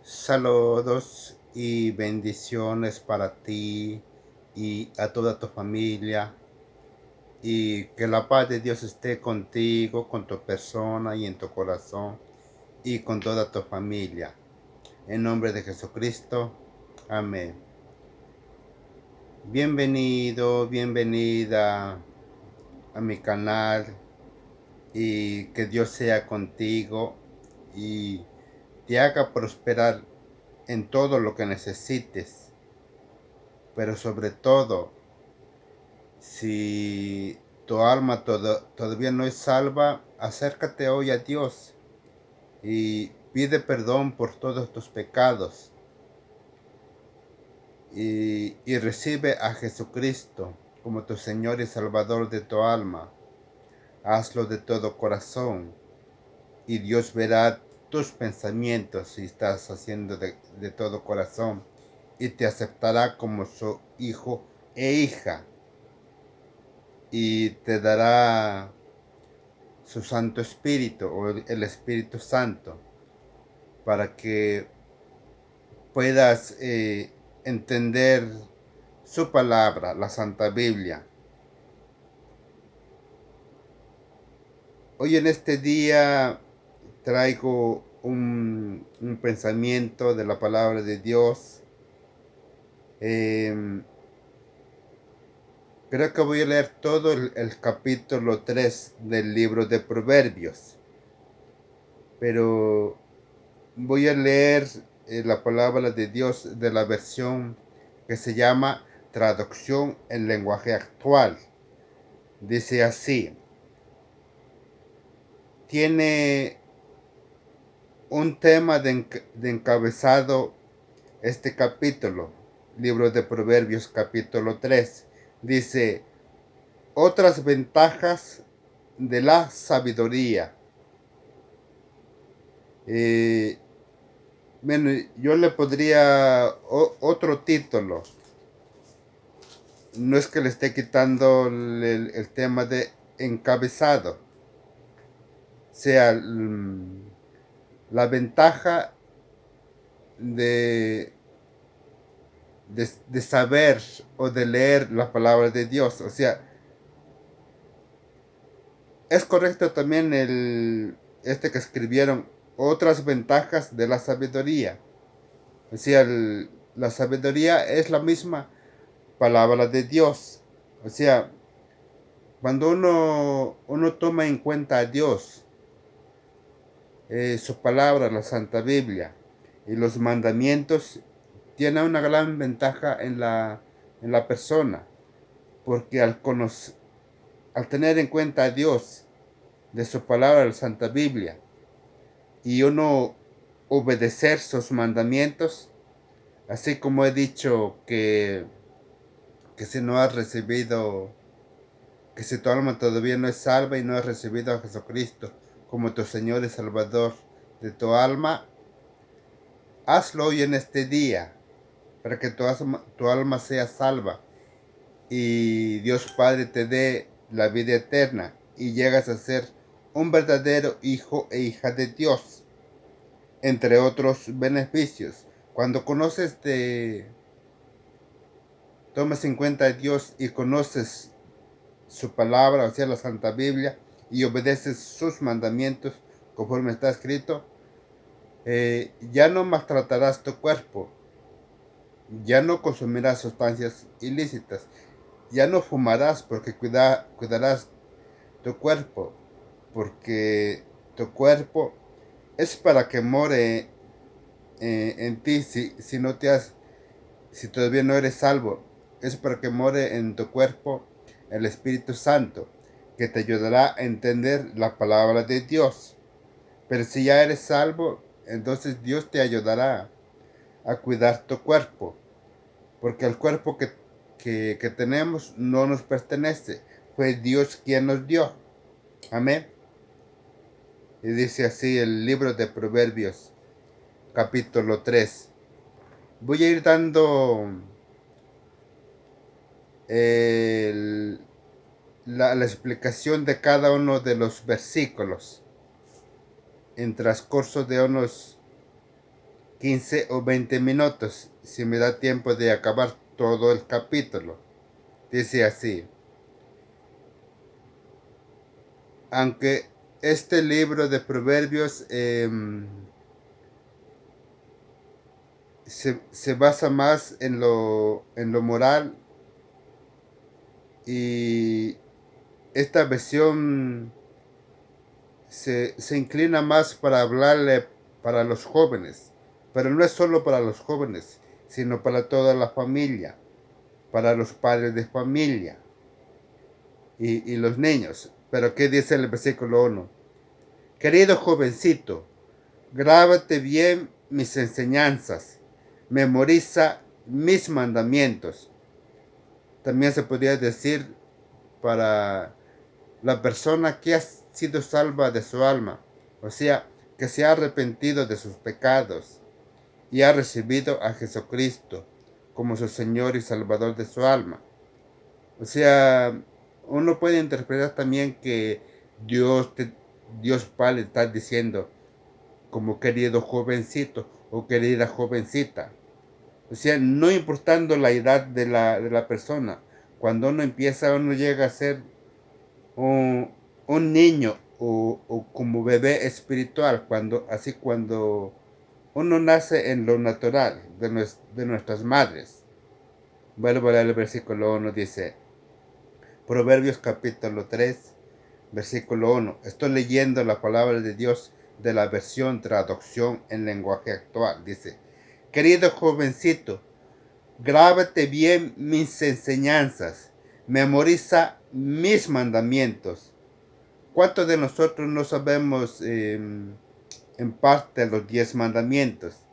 Saludos y bendiciones para ti y a toda tu familia. Y que la paz de Dios esté contigo, con tu persona y en tu corazón y con toda tu familia. En nombre de Jesucristo. Amén. Bienvenido, bienvenida a mi canal y que Dios sea contigo y te haga prosperar en todo lo que necesites. Pero sobre todo, si tu alma todavía no es salva, acércate hoy a Dios y pide perdón por todos tus pecados y recibe a Jesucristo como tu Señor y Salvador de tu alma. Hazlo de todo corazón y Dios verá tus pensamientos si estás haciendo de todo corazón y te aceptará como su hijo e hija y te dará su Santo Espíritu o el Espíritu Santo para que puedas entender su palabra, la Santa Biblia. Hoy en este día traigo un pensamiento de la palabra de Dios. Eh, Creo que voy a leer todo el capítulo 3 del libro de Proverbios, pero voy a leer la palabra de Dios de la versión que se llama Traducción en lenguaje actual. Dice así: tiene un tema de encabezado este capítulo, libro de Proverbios capítulo 3. Dice: otras ventajas de la sabiduría. Eh, bueno, yo le podría otro título. No es que le esté quitando el tema de encabezado. Sea la ventaja de, de saber o de leer la palabra de Dios. O sea, es correcto también este que escribieron otras ventajas de la sabiduría. O sea, la sabiduría es la misma palabra de Dios. O sea, cuando uno toma en cuenta a Dios, su palabra, la Santa Biblia y los mandamientos, tiene una gran ventaja en la persona, porque al tener en cuenta a Dios, de su palabra, la Santa Biblia, y uno obedecer sus mandamientos, así como he dicho que si no has recibido, que si tu alma todavía no es salva y no has recibido a Jesucristo como tu Señor y Salvador de tu alma, hazlo hoy en este día para que tu alma sea salva y Dios Padre te dé la vida eterna y llegas a ser un verdadero hijo e hija de Dios, entre otros beneficios. Cuando tomas en cuenta a Dios y conoces su palabra, o sea, la Santa Biblia, y obedeces sus mandamientos conforme está escrito, ya no maltratarás tu cuerpo, ya no consumirás sustancias ilícitas, ya no fumarás porque cuidarás tu cuerpo, porque tu cuerpo es para que more en ti si no si todavía no eres salvo, es para que more en tu cuerpo el Espíritu Santo, que te ayudará a entender la palabra de Dios. Pero si ya eres salvo, entonces Dios te ayudará a cuidar tu cuerpo, porque el cuerpo que tenemos no nos pertenece, fue Dios quien nos dio. Amén. Y dice así el libro de Proverbios, capítulo 3. Voy a ir dando el, la explicación de cada uno de los versículos en transcurso de unos 15 o 20 minutos, si me da tiempo de acabar todo el capítulo. Dice así: aunque este libro de Proverbios se basa más en lo moral, y esta versión se inclina más para hablarle para los jóvenes, pero no es solo para los jóvenes, sino para toda la familia, para los padres de familia y los niños. Pero ¿qué dice el versículo 1? Querido jovencito, grábate bien mis enseñanzas, memoriza mis mandamientos. También se podría decir para la persona que ha sido salva de su alma, o sea, que se ha arrepentido de sus pecados y ha recibido a Jesucristo como su Señor y Salvador de su alma. O sea, uno puede interpretar también que Dios Padre está diciendo como querido jovencito o querida jovencita. O sea, no importando la edad de la persona, cuando uno llega a ser un niño o como bebé espiritual, cuando uno nace en lo natural de nuestras madres. Vuelvo a leer el versículo 1, dice, Proverbios capítulo 3, versículo 1. Estoy leyendo la palabra de Dios de la versión traducción en lenguaje actual. Dice, querido jovencito, grábate bien mis enseñanzas, memoriza mis mandamientos. ¿Cuántos de nosotros no sabemos en parte los 10 mandamientos?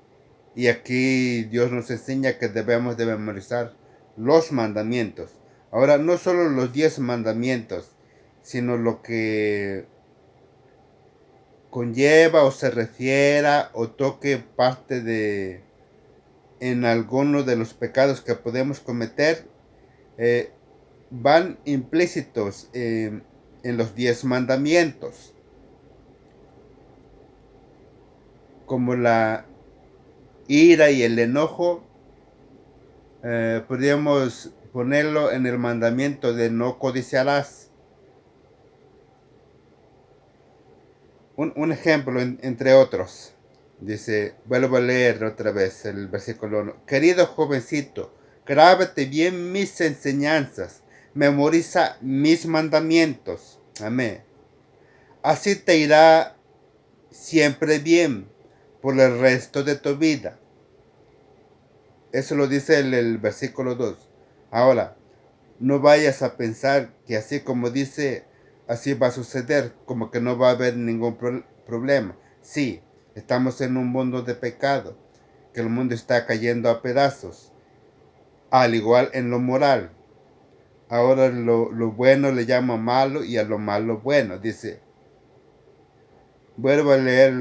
Y aquí Dios nos enseña que debemos de memorizar los mandamientos. Ahora, no solo los 10 mandamientos, sino lo que conlleva o se refiera o toque parte en alguno de los pecados que podemos cometer, eh, van implícitos en los 10 mandamientos, como la ira y el enojo. Podríamos ponerlo en el mandamiento de no codiciarás. Un ejemplo entre otros. Dice, vuelvo a leer otra vez el versículo 1. Querido jovencito, grábate bien mis enseñanzas, memoriza mis mandamientos. Amén. Así te irá siempre bien por el resto de tu vida. Eso lo dice el versículo 2. Ahora, no vayas a pensar que así como dice, así va a suceder, como que no va a haber ningún problema. Sí, estamos en un mundo de pecado, que el mundo está cayendo a pedazos, al igual en lo moral. Ahora lo bueno le llama malo y a lo malo bueno. Dice, vuelvo a leer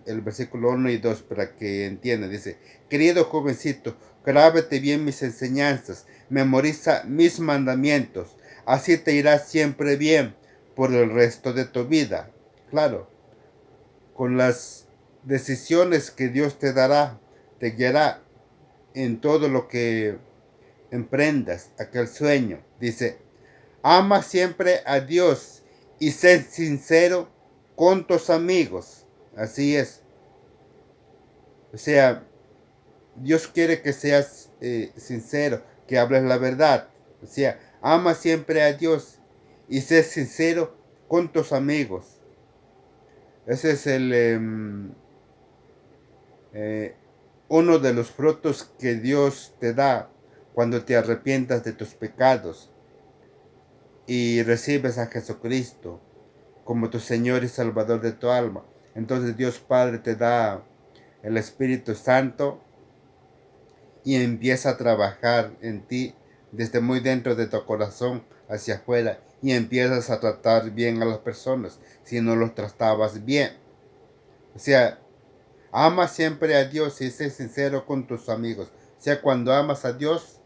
el versículo 1 y 2 para que entienda. Dice, querido jovencito, grábate bien mis enseñanzas, memoriza mis mandamientos, así te irá siempre bien por el resto de tu vida. Claro, con las decisiones que Dios te dará, te guiará en todo lo que emprendas, aquel sueño. Dice, ama siempre a Dios y sé sincero con tus amigos. Así es. O sea, Dios quiere que seas sincero, que hables la verdad. O sea, ama siempre a Dios y sé sincero con tus amigos. Ese es uno de los frutos que Dios te da cuando te arrepientas de tus pecados y recibes a Jesucristo como tu Señor y Salvador de tu alma. Entonces Dios Padre te da el Espíritu Santo y empieza a trabajar en ti desde muy dentro de tu corazón hacia afuera, y empiezas a tratar bien a las personas si no los tratabas bien. O sea, ama siempre a Dios y sé sincero con tus amigos. O sea, cuando amas a Dios,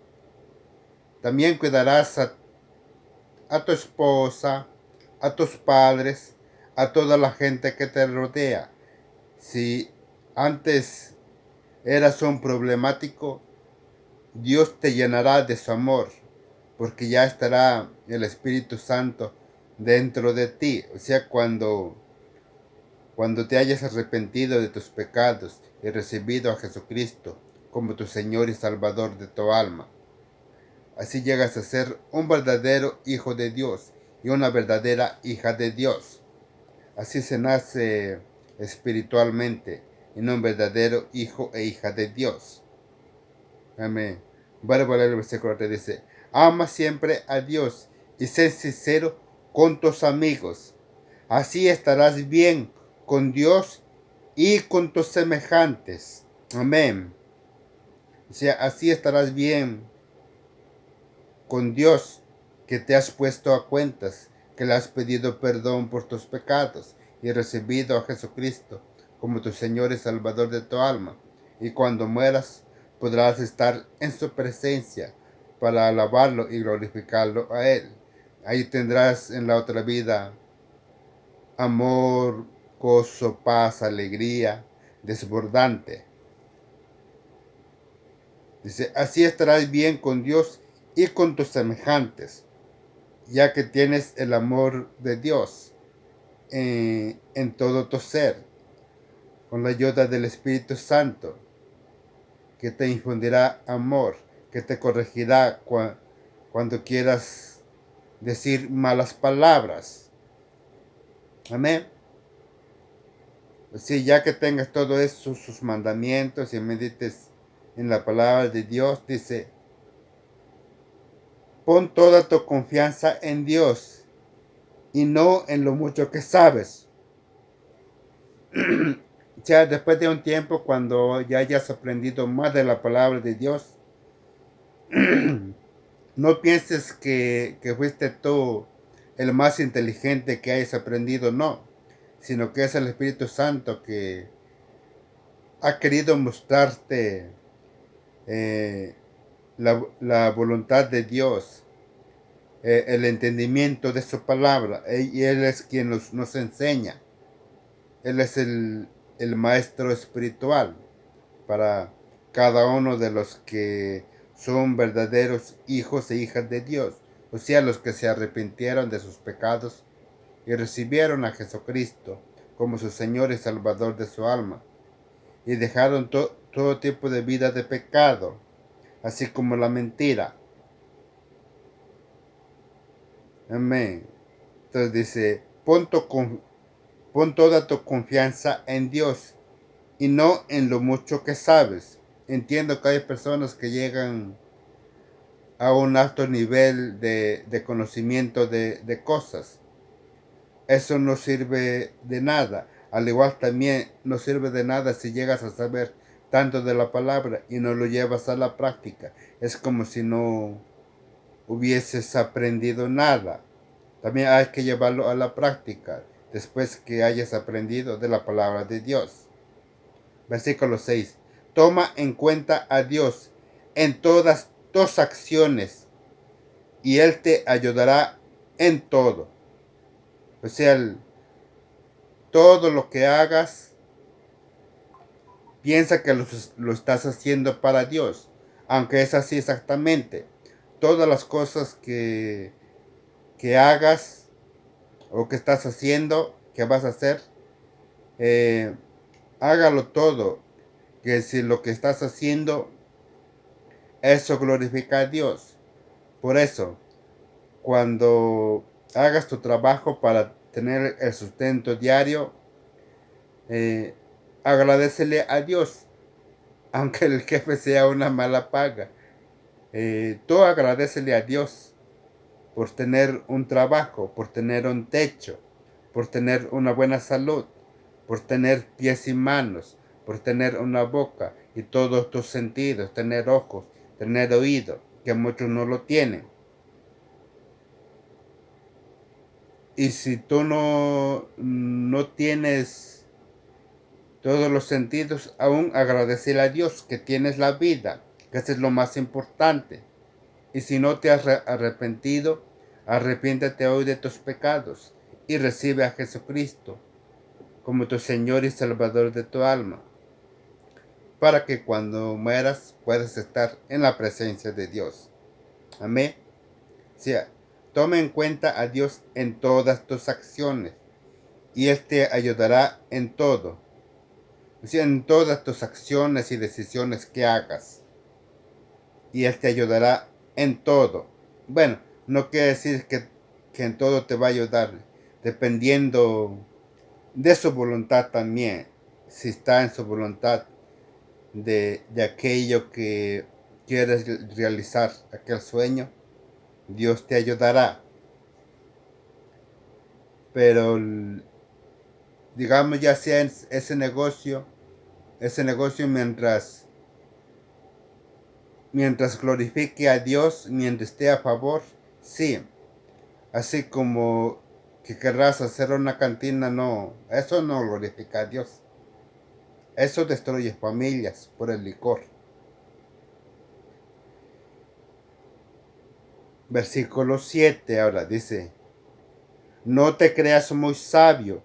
también cuidarás a tu esposa, a tus padres, a toda la gente que te rodea. Si antes eras un problemático, Dios te llenará de su amor, porque ya estará el Espíritu Santo dentro de ti. O sea, cuando te hayas arrepentido de tus pecados y recibido a Jesucristo como tu Señor y Salvador de tu alma. Así llegas a ser un verdadero hijo de Dios y una verdadera hija de Dios. Así se nace espiritualmente en un verdadero hijo e hija de Dios. Amén. Voy a leer el versículo 3, dice: ama siempre a Dios y sé sincero con tus amigos. Así estarás bien con Dios y con tus semejantes. Amén. O sea, así estarás bien con Dios, que te has puesto a cuentas, que le has pedido perdón por tus pecados y recibido a Jesucristo como tu Señor y Salvador de tu alma. Y cuando mueras podrás estar en su presencia para alabarlo y glorificarlo a Él. Ahí tendrás en la otra vida amor, gozo, paz, alegría, desbordante. Dice, así estarás bien con Dios y con tus semejantes, ya que tienes el amor de Dios en todo tu ser, con la ayuda del Espíritu Santo, que te infundirá amor, que te corregirá cuando quieras decir malas palabras. Amén. Sí, ya que tengas todo eso, sus mandamientos y medites en la palabra de Dios, dice, pon toda tu confianza en Dios y no en lo mucho que sabes. O sea, después de un tiempo, cuando ya hayas aprendido más de la palabra de Dios, no pienses que fuiste tú el más inteligente que hayas aprendido, no, sino que es el Espíritu Santo que ha querido mostrarte eh, la voluntad de Dios, el entendimiento de su palabra, y Él es quien nos enseña. Él es el maestro espiritual para cada uno de los que son verdaderos hijos e hijas de Dios, o sea, los que se arrepintieron de sus pecados y recibieron a Jesucristo como su Señor y Salvador de su alma, y dejaron todo tipo de vida de pecado, así como la mentira. Amén. Entonces dice, pon toda tu confianza en Dios y no en lo mucho que sabes. Entiendo que hay personas que llegan a un alto nivel de conocimiento de cosas. Eso no sirve de nada. Al igual también no sirve de nada si llegas a saber tanto de la palabra y no lo llevas a la práctica. Es como si no hubieses aprendido nada. También hay que llevarlo a la práctica después que hayas aprendido de la palabra de Dios. Versículo 6. Toma en cuenta a Dios en todas tus acciones y Él te ayudará en todo. O sea, todo lo que hagas, piensa que lo estás haciendo para Dios, aunque es así exactamente. Todas las cosas que hagas o que estás haciendo, que vas a hacer, eh, hágalo todo. Que si lo que estás haciendo, eso glorifica a Dios. Por eso, cuando hagas tu trabajo para tener el sustento diario, eh, agradecele a Dios, aunque el jefe sea una mala paga. Tú agradecele a Dios por tener un trabajo, por tener un techo, por tener una buena salud, por tener pies y manos, por tener una boca y todos tus sentidos, tener ojos, tener oído, que muchos no lo tienen. Y si tú no tienes todos los sentidos, aún agradecer a Dios que tienes la vida, que eso es lo más importante. Y si no te has arrepentido, arrepiéntate hoy de tus pecados y recibe a Jesucristo como tu Señor y Salvador de tu alma. para que cuando mueras puedas estar en la presencia de Dios. Amén. O sea, toma en cuenta a Dios en todas tus acciones y Él te ayudará en todo. O sea, en todas tus acciones y decisiones que hagas. Y Él te ayudará en todo. Bueno, no quiere decir que en todo te va a ayudar, dependiendo de su voluntad también. Si está en su voluntad de aquello que quieres realizar, aquel sueño, Dios te ayudará. Pero digamos ya sea ese negocio mientras glorifique a Dios, mientras esté a favor, sí. Así como que querrás hacer una cantina, no, eso no glorifica a Dios. Eso destruye familias por el licor. Versículo 7 ahora dice, no te creas muy sabio,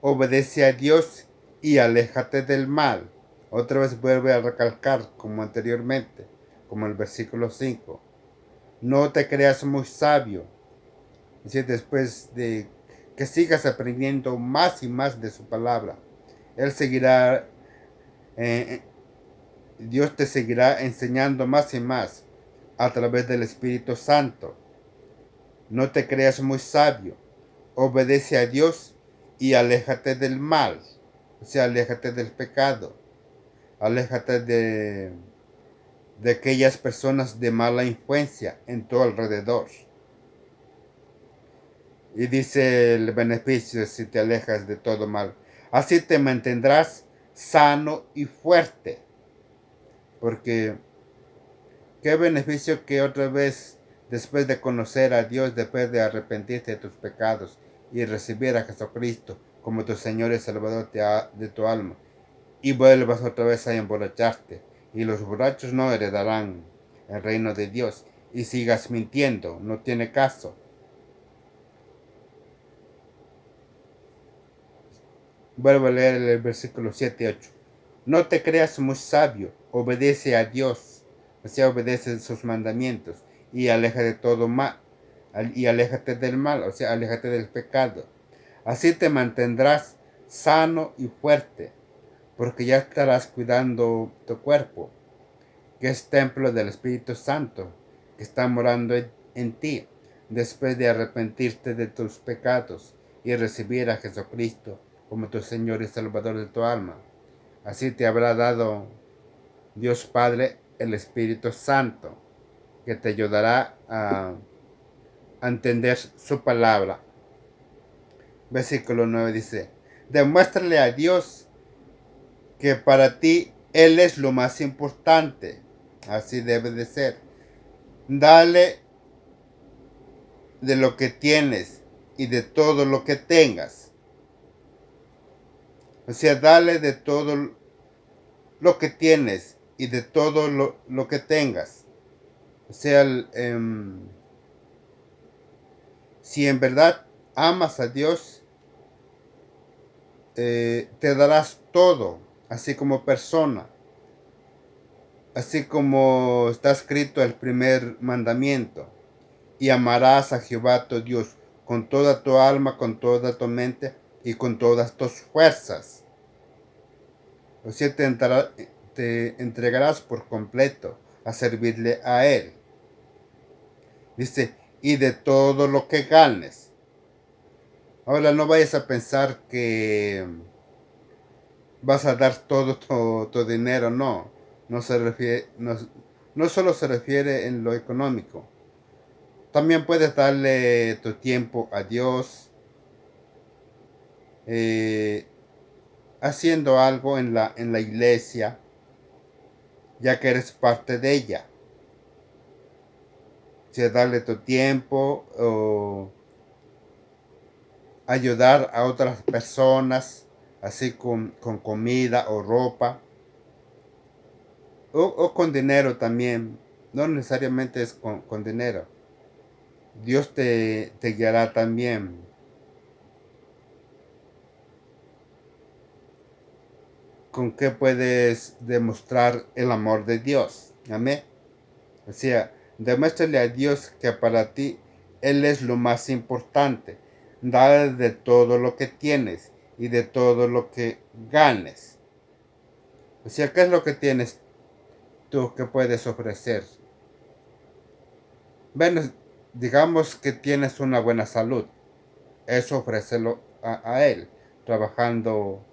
obedece a Dios y aléjate del mal. Otra vez vuelve a recalcar como anteriormente, como el versículo 5. No te creas muy sabio. Es decir, después de que sigas aprendiendo más y más de su palabra, Él seguirá, eh, Dios te seguirá enseñando más y más a través del Espíritu Santo. No te creas muy sabio, obedece a Dios y aléjate del mal, o sea, aléjate del pecado, aléjate de aquellas personas de mala influencia en tu alrededor. Y dice el beneficio si te alejas de todo mal. Así te mantendrás sano y fuerte. Porque qué beneficio que otra vez, después de conocer a Dios, después de arrepentirte de tus pecados y recibir a Jesucristo como tu Señor y Salvador de tu alma, y vuelvas otra vez a emborracharte. Y los borrachos no heredarán el reino de Dios. Y sigas mintiendo, no tiene caso. Vuelvo a leer el versículo 7 y 8. No te creas muy sabio, obedece a Dios, o sea, obedece sus mandamientos y aléjate de todo mal, y aléjate del mal, o sea, aléjate del pecado. Así te mantendrás sano y fuerte, porque ya estarás cuidando tu cuerpo, que es templo del Espíritu Santo, que está morando en ti, después de arrepentirte de tus pecados y recibir a Jesucristo como tu Señor y Salvador de tu alma. Así te habrá dado Dios Padre el Espíritu Santo, que te ayudará a entender su palabra. Versículo 9 dice, demuéstrale a Dios que para ti Él es lo más importante. Así debe de ser. Dale de lo que tienes y de todo lo que tengas. O sea, dale de todo lo que tienes y de todo lo que tengas. O sea, si en verdad amas a Dios, te darás todo, así como persona. Así como está escrito el primer mandamiento. Y amarás a Jehová tu Dios con toda tu alma, con toda tu mente y con todas tus fuerzas. O sea, te entregarás por completo a servirle a Él. Dice, y de todo lo que ganes. Ahora no vayas a pensar que vas a dar todo tu dinero, no. No solo se refiere en lo económico. También puedes darle tu tiempo a Dios, eh, haciendo algo en la iglesia, ya que eres parte de ella. O sea, darle tu tiempo o ayudar a otras personas, así con comida o ropa, o con dinero también. No necesariamente es con dinero. Dios te guiará también. con qué puedes demostrar el amor de Dios. Amén. O sea, demuéstrale a Dios que para ti Él es lo más importante. Dale de todo lo que tienes y de todo lo que ganes. O sea, ¿qué es lo que tienes tú que puedes ofrecer? Bueno, digamos que tienes una buena salud. Eso ofrécelo a Él, trabajando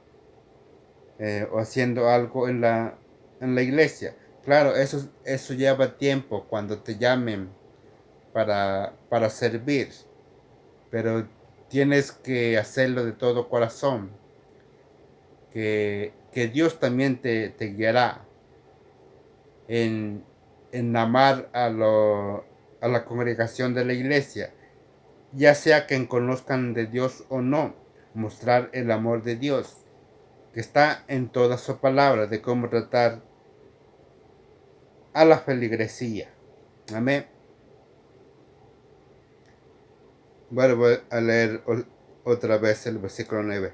o haciendo algo en la iglesia. Claro, eso lleva tiempo cuando te llamen para servir, pero tienes que hacerlo de todo corazón, que Dios también te guiará en, en amar a la congregación de la iglesia, ya sea que conozcan de Dios o no, mostrar el amor de Dios, que está en toda su palabra, de cómo tratar a la feligresía. Amén. Bueno, voy a leer otra vez el versículo 9.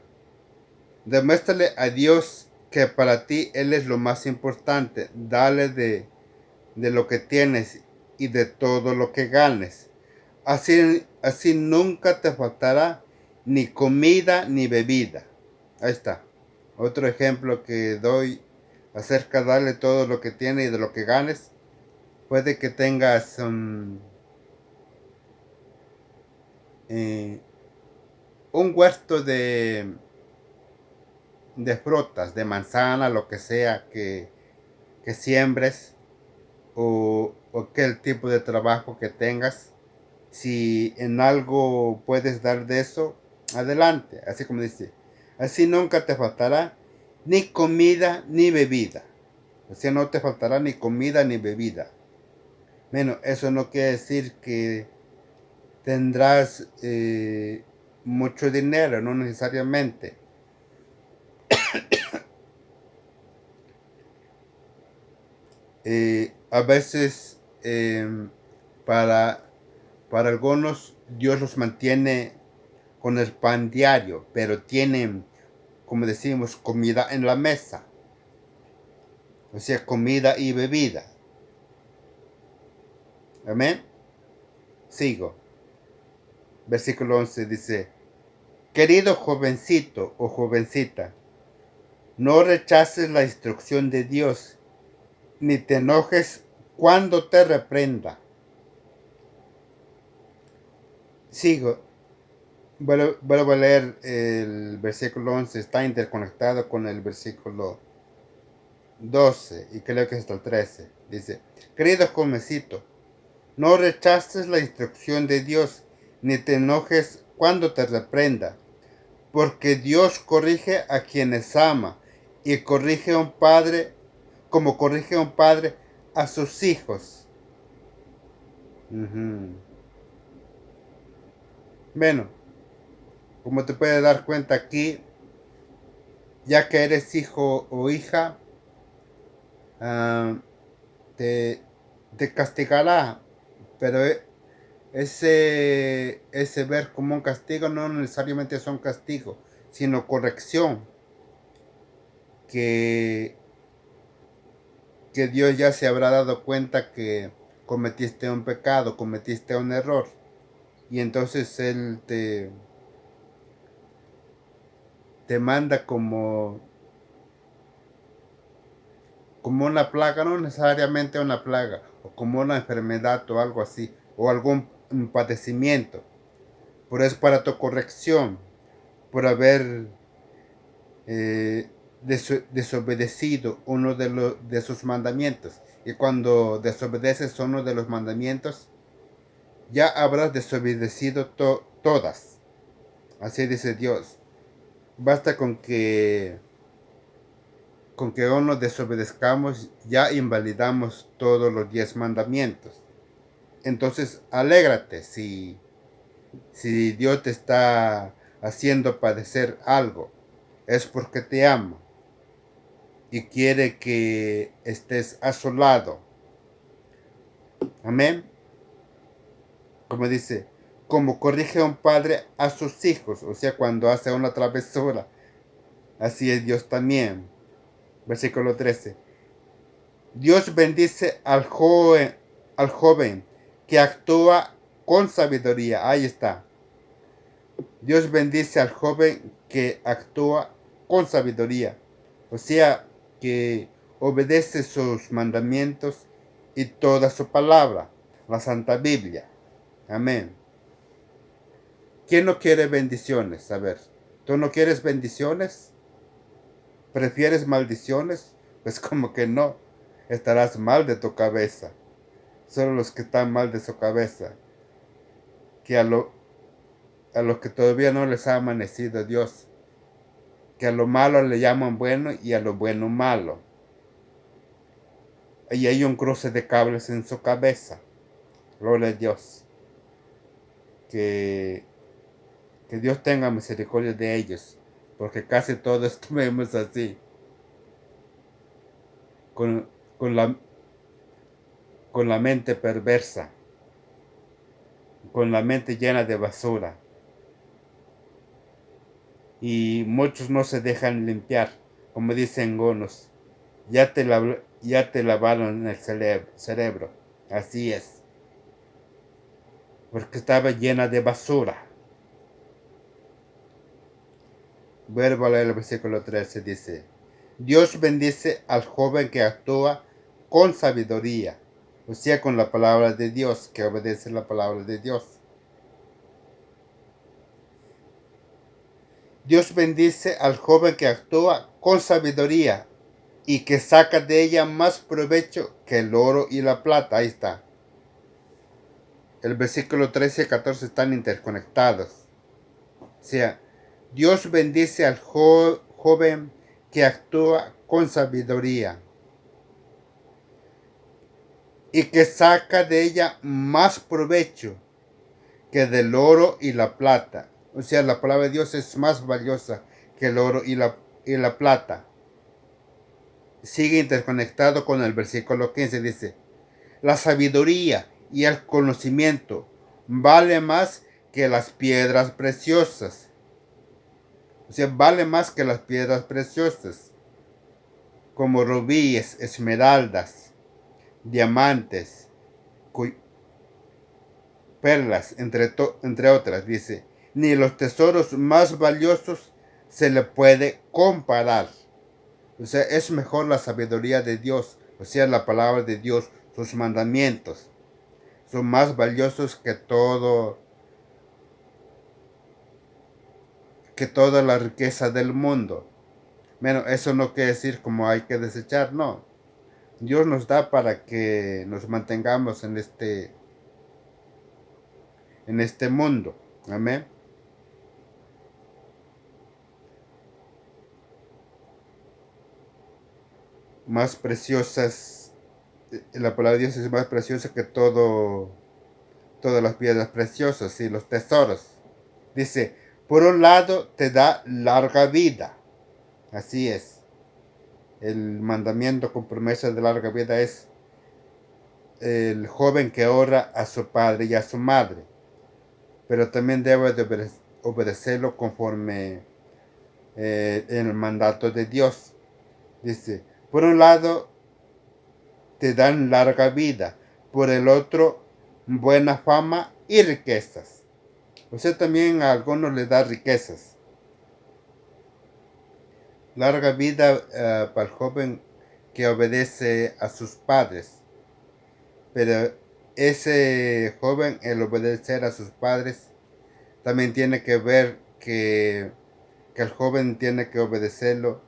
Demuéstrale a Dios que para ti Él es lo más importante. Dale de lo que tienes y de todo lo que ganes. Así nunca te faltará ni comida ni bebida. Ahí está. Otro ejemplo que doy acerca de darle todo lo que tienes y de lo que ganes. Puede que tengas eh, un huerto de frutas, de manzana, lo que sea que siembres o aquel tipo de trabajo que tengas. Si en algo puedes dar de eso, adelante. Así como dice, así nunca te faltará ni comida ni bebida. O sea, no te faltará ni comida ni bebida. Bueno, eso no quiere decir que tendrás mucho dinero, no necesariamente. A veces para, para algunos Dios los mantiene con el pan diario, pero tienen, como decimos, comida en la mesa. O sea, comida y bebida. Amén. Sigo. Versículo 11 dice, querido jovencito o jovencita, no rechaces la instrucción de Dios, ni te enojes cuando te reprenda. Sigo. Vuelvo a leer el versículo 11. Está interconectado con el versículo 12 y creo que es hasta el 13. Dice, querido jovencito, no rechaces la instrucción de Dios, ni te enojes cuando te reprenda, porque Dios corrige a quienes ama y corrige a un padre como corrige a un padre a sus hijos. Ujú. Bueno, como te puedes dar cuenta aquí, ya que eres hijo o hija, ah, te, te castigará, pero ese ver como un castigo no necesariamente es un castigo, sino corrección, que, que Dios ya se habrá dado cuenta que cometiste un pecado, cometiste un error, y entonces Él te manda como una plaga, no necesariamente una plaga, o como una enfermedad o algo así, o algún padecimiento, pero es para tu corrección, por haber desobedecido uno de sus mandamientos. Y cuando desobedeces uno de los mandamientos, ya habrás desobedecido todas. Así dice Dios. Basta con que uno desobedezcamos, ya invalidamos todos los 10 mandamientos. Entonces, alégrate si Dios te está haciendo padecer algo. Es porque te ama y quiere que estés a su lado. Amén. Como dice, como corrige un padre a sus hijos, o sea, cuando hace una travesura, así es Dios también. Versículo 13. Dios bendice al joven que actúa con sabiduría. Ahí está. Dios bendice al joven que actúa con sabiduría. O sea, que obedece sus mandamientos y toda su palabra, la Santa Biblia. Amén. ¿Quién no quiere bendiciones? A ver, ¿tú no quieres bendiciones? ¿Prefieres maldiciones? Pues como que no. Estarás mal de tu cabeza. Solo los que están mal de su cabeza. Que a los que todavía no les ha amanecido Dios. Que a lo malo le llaman bueno y a lo bueno malo. Y hay un cruce de cables en su cabeza. Gloria a Dios. Que, que Dios tenga misericordia de ellos. Porque casi todos estuvimos así. Con, con, la, con la mente perversa. Con la mente llena de basura. Y muchos no se dejan limpiar. Como dicen algunos. Ya te lavaron el cerebro. Así es. Porque estaba llena de basura. Vuelvo a leer el versículo 13. Dice: Dios bendice al joven que actúa con sabiduría. O sea, con la palabra de Dios, que obedece la palabra de Dios. Dios bendice al joven que actúa con sabiduría y que saca de ella más provecho que el oro y la plata. Ahí está. El versículo 13 y 14 están interconectados. O sea, Dios bendice al joven que actúa con sabiduría y que saca de ella más provecho que del oro y la plata. O sea, la palabra de Dios es más valiosa que el oro y la plata. Sigue interconectado con el versículo 15. Dice: la sabiduría y el conocimiento vale más que las piedras preciosas. O sea, vale más que las piedras preciosas, como rubíes, esmeraldas, diamantes, perlas, entre otras. Dice: ni los tesoros más valiosos se le puede comparar. O sea, es mejor la sabiduría de Dios, o sea, la palabra de Dios, sus mandamientos. Son más valiosos que toda la riqueza del mundo. Bueno, eso no quiere decir como hay que desechar, no. Dios nos da para que nos mantengamos en este mundo. Amén. Más preciosas, la palabra de Dios es más preciosa que todas las piedras preciosas y los tesoros. Dice: por un lado te da larga vida. Así es. El mandamiento con promesa de larga vida es el joven que honra a su padre y a su madre, pero también debe de obedecerlo conforme el mandato de Dios. Dice: por un lado te dan larga vida, por el otro buena fama y riquezas. O sea, también a algunos les da riquezas. Larga vida para el joven que obedece a sus padres. Pero ese joven, el obedecer a sus padres, también tiene que ver que el joven tiene que obedecerlo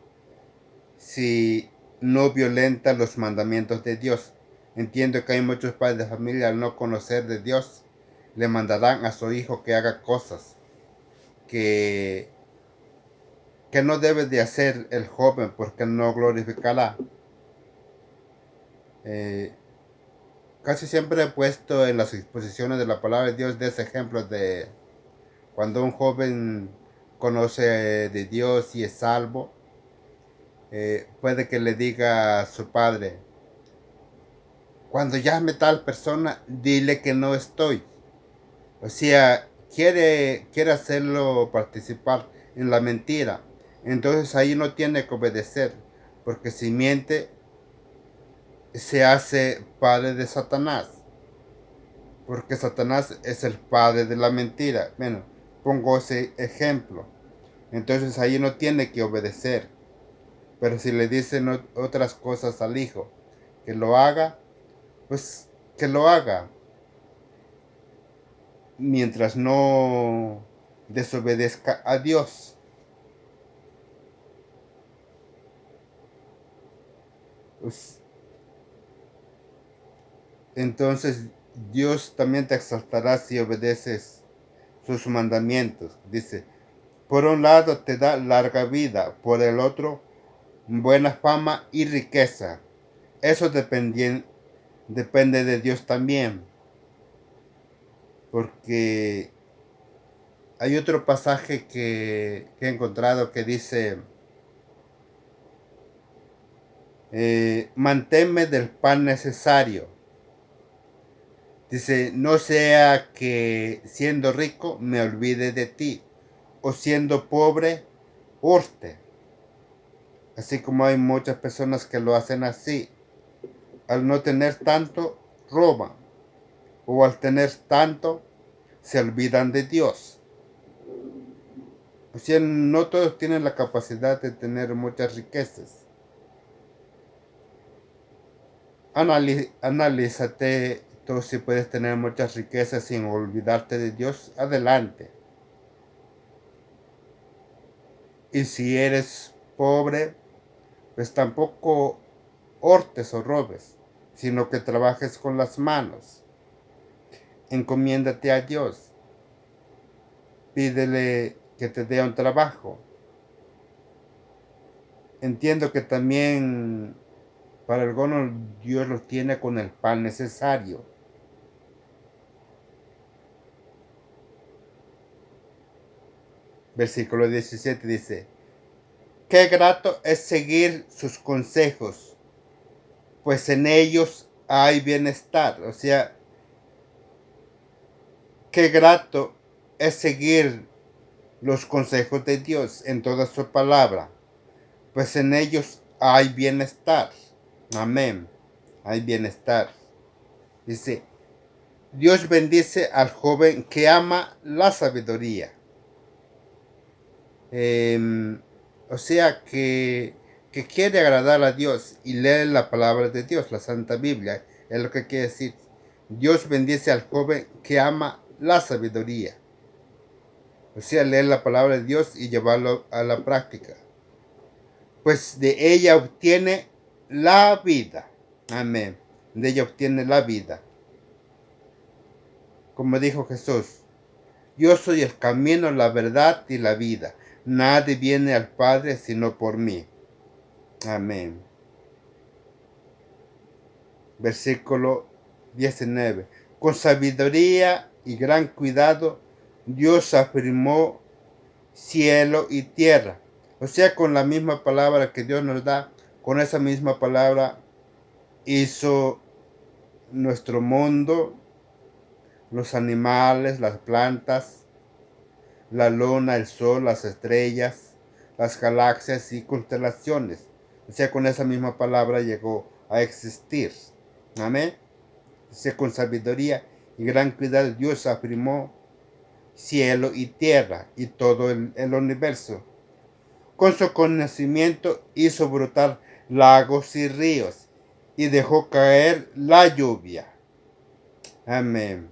si no violenta los mandamientos de Dios. Entiendo que hay muchos padres de familia, al no conocer de Dios, le mandarán a su hijo que haga cosas que, que no debe de hacer el joven porque no glorificará. Eh, Casi siempre he puesto en las exposiciones de la palabra de Dios de ese ejemplo de cuando un joven conoce de Dios y es salvo, puede que le diga a su padre: cuando llame tal persona, dile que no estoy. O sea, quiere hacerlo participar en la mentira. Entonces ahí no tiene que obedecer, porque si miente, se hace padre de Satanás, porque Satanás es el padre de la mentira. Bueno, pongo ese ejemplo. Entonces ahí no tiene que obedecer. Pero si le dicen otras cosas al hijo, que lo haga, pues que lo haga, mientras no desobedezca a Dios. Pues, entonces Dios también te exaltará si obedeces sus mandamientos. Dice, por un lado te da larga vida, por el otro buena fama y riqueza. Eso depende de Dios también, porque hay otro pasaje que he encontrado que dice, manténme del pan necesario. Dice, no sea que siendo rico me olvide de ti, o siendo pobre, hurte. Así como hay muchas personas que lo hacen así. Al no tener tanto, roban. O al tener tanto, se olvidan de Dios. O sea, no todos tienen la capacidad de tener muchas riquezas. Analízate tú si puedes tener muchas riquezas sin olvidarte de Dios. Adelante. Y si eres pobre, pues tampoco hurtes o robes, sino que trabajes con las manos. Encomiéndate a Dios. Pídele que te dé un trabajo. Entiendo que también para algunos Dios los tiene con el pan necesario. Versículo 17 dice, qué grato es seguir sus consejos, pues en ellos hay bienestar. O sea, qué grato es seguir los consejos de Dios en toda su palabra, pues en ellos hay bienestar. Amén. Hay bienestar. Dice, Dios bendice al joven que ama la sabiduría. O sea, que quiere agradar a Dios y lee la palabra de Dios, la Santa Biblia. Es lo que quiere decir. Dios bendice al joven que ama la sabiduría. O sea, leer la palabra de Dios y llevarlo a la práctica. Pues de ella obtiene la vida. Amén. De ella obtiene la vida. Como dijo Jesús, yo soy el camino, la verdad y la vida. Nadie viene al Padre sino por mí. Amén. Versículo 19. Con sabiduría y gran cuidado, Dios afirmó cielo y tierra. O sea, con la misma palabra que Dios nos da, con esa misma palabra hizo nuestro mundo, los animales, las plantas, la luna, el sol, las estrellas, las galaxias y constelaciones. O sea, con esa misma palabra llegó a existir. Amén. O sea, con sabiduría y gran cuidado Dios afirmó cielo y tierra y todo el universo. Con su conocimiento hizo brotar lagos y ríos y dejó caer la lluvia. Amén.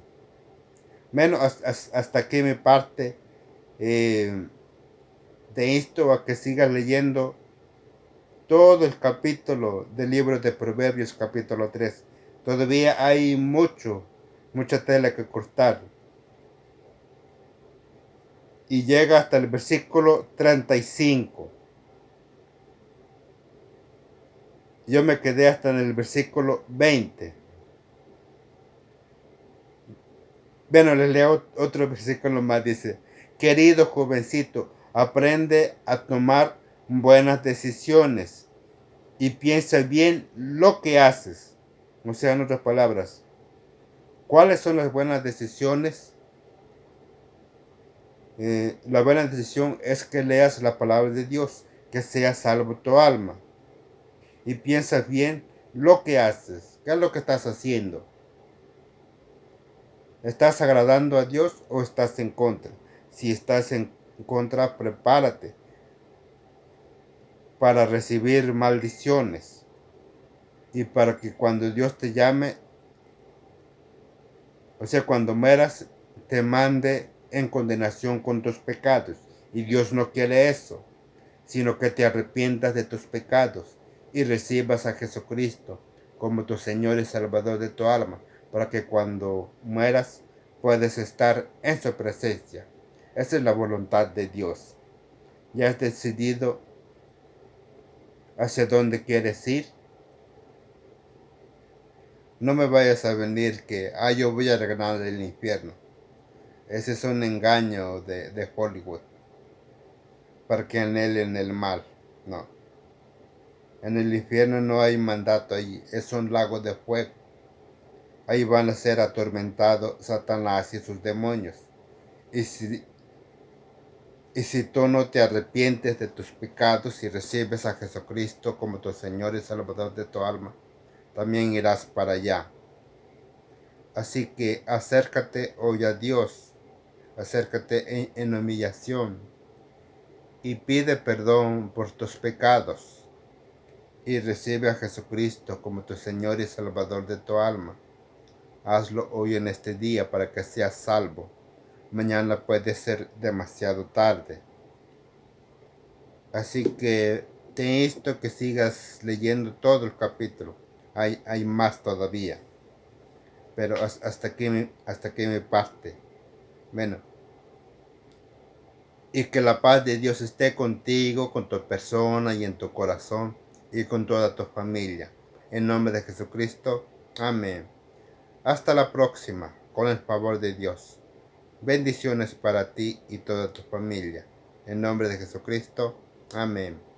Bueno, hasta aquí mi parte. Te insto a que sigas leyendo todo el capítulo del libro de Proverbios, capítulo 3. Todavía hay mucha tela que cortar. Y llega hasta el versículo 35. Yo me quedé hasta en el versículo 20. Bueno, les leo otro versículo más. Dice, querido jovencito, aprende a tomar buenas decisiones y piensa bien lo que haces. O sea, en otras palabras, ¿cuáles son las buenas decisiones? La buena decisión es que leas la palabra de Dios, que sea salvo tu alma. y piensas bien lo que haces. ¿Qué es lo que estás haciendo? ¿Estás agradando a Dios o estás en contra? Si estás en contra, prepárate para recibir maldiciones y para que cuando Dios te llame, o sea, cuando mueras, te mande en condenación con tus pecados. Y Dios no quiere eso, sino que te arrepientas de tus pecados y recibas a Jesucristo como tu Señor y Salvador de tu alma, para que cuando mueras puedas estar en su presencia. Esa es la voluntad de Dios. ¿Ya has decidido hacia dónde quieres ir? No me vayas a venir que, yo voy a ganar el infierno. Ese es un engaño de Hollywood para que anhelen el mal. No. En el infierno no hay mandato ahí. Es un lago de fuego. Ahí van a ser atormentados Satanás y sus demonios. Y si, y si tú no te arrepientes de tus pecados y recibes a Jesucristo como tu Señor y Salvador de tu alma, también irás para allá. Así que acércate hoy a Dios. Acércate en humillación y pide perdón por tus pecados y recibe a Jesucristo como tu Señor y Salvador de tu alma. Hazlo hoy en este día para que seas salvo. Mañana puede ser demasiado tarde. Así que te insto que sigas leyendo todo el capítulo. Hay más todavía. Pero hasta aquí mi parte. Bueno. Y que la paz de Dios esté contigo, con tu persona y en tu corazón y con toda tu familia. En nombre de Jesucristo. Amén. Hasta la próxima, con el favor de Dios. Bendiciones para ti y toda tu familia. En nombre de Jesucristo. Amén.